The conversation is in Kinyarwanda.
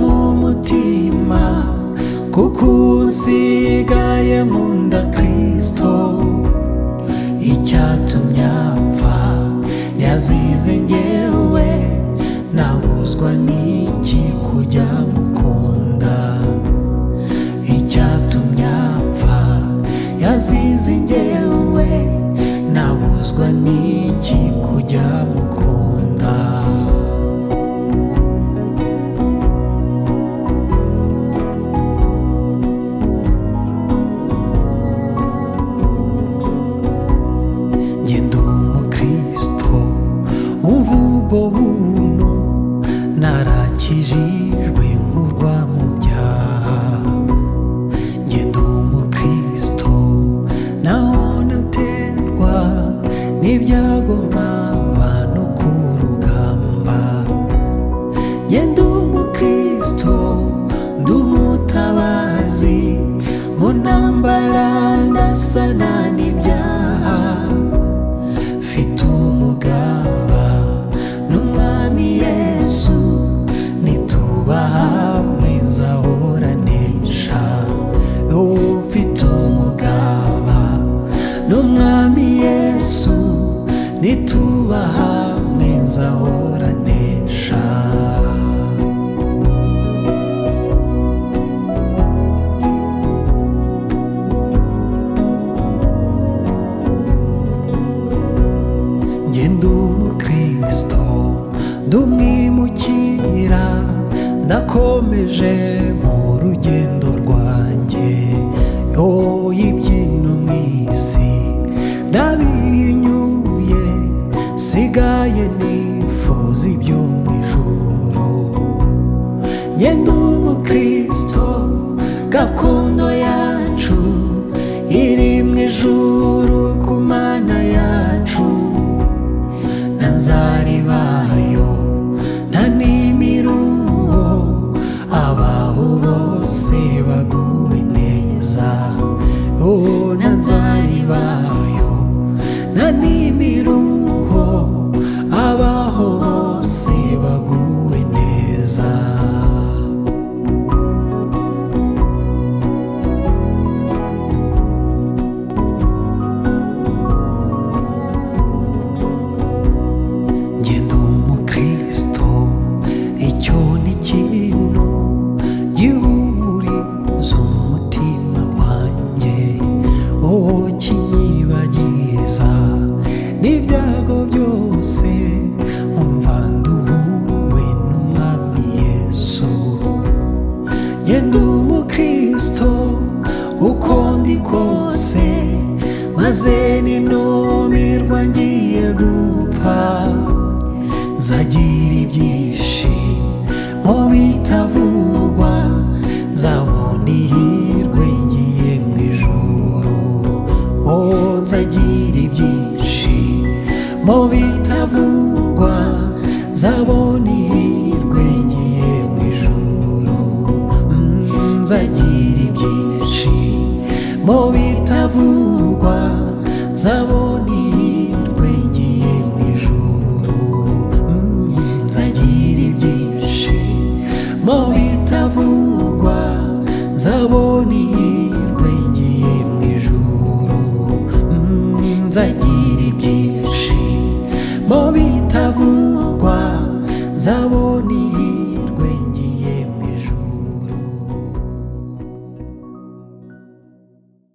mu mutima, kuko unsigaye nkunda Kristo. Icyatumye apfa yazize njyewe, nabuzwa n'iki kujya mukunda? Icyatumye apfa yazize njyewe, nabuzwa n'iki kujya mukunda? Njye ndi umukristo umva ubwo buntu, narakijijwe nkurwa mu byaha. Njye ndi umukristo naho naterwa n'ibyago mpaba no ku rugamba. Njye ndi umukristo ndi umutabazi, mu ntambara ndasana n'ibyaha. Mfite umugaba n'umwami Yesu, nituba hamwe nzahoranesha. Mfite umugaba n'umwami Yesu, nituba hamwe nzahoranesha. Njye ndi umukristo ndi umwimukira, ndakomeje mu rugendo rwanjye. Ibyino mu isi ndabihinyuye, sigaye nifuza ibyo mu ijuru. Njye ndi umukristo gakondo yacu iri mu ijuru ku Mana yacu. Nzaribayo nta n'imiruho, abaho bose baguwe neza. Nzaribayo nta n'imiruho, abaho bose baguwe neza. Njye ndi umukristo, icyo ni ikintu gihumuriza umutima wanjye. Kinyibagiza n'ibyago byose, umva nduhuwe n'umwami Yesu. Njye ndi umukristo uko ndi kose, maze ninumirwa ngiye gupfa. Nzagira ibyishimo bitavugwa, nzabona ihirwe ngiye mu ijuru. Nzagira ibyishimo bitavugwa, nzabona ihirwe ngiye mu ijuru. Nzagira ibyishimo bitavugwa, nzabona ihirwe ngiye mu ijuru. Nzagira ibyishimo bitavugwa, nzabona ihirwe ngiye mu ijuru. Nzagira ibyishimo bitavugwa, nzabona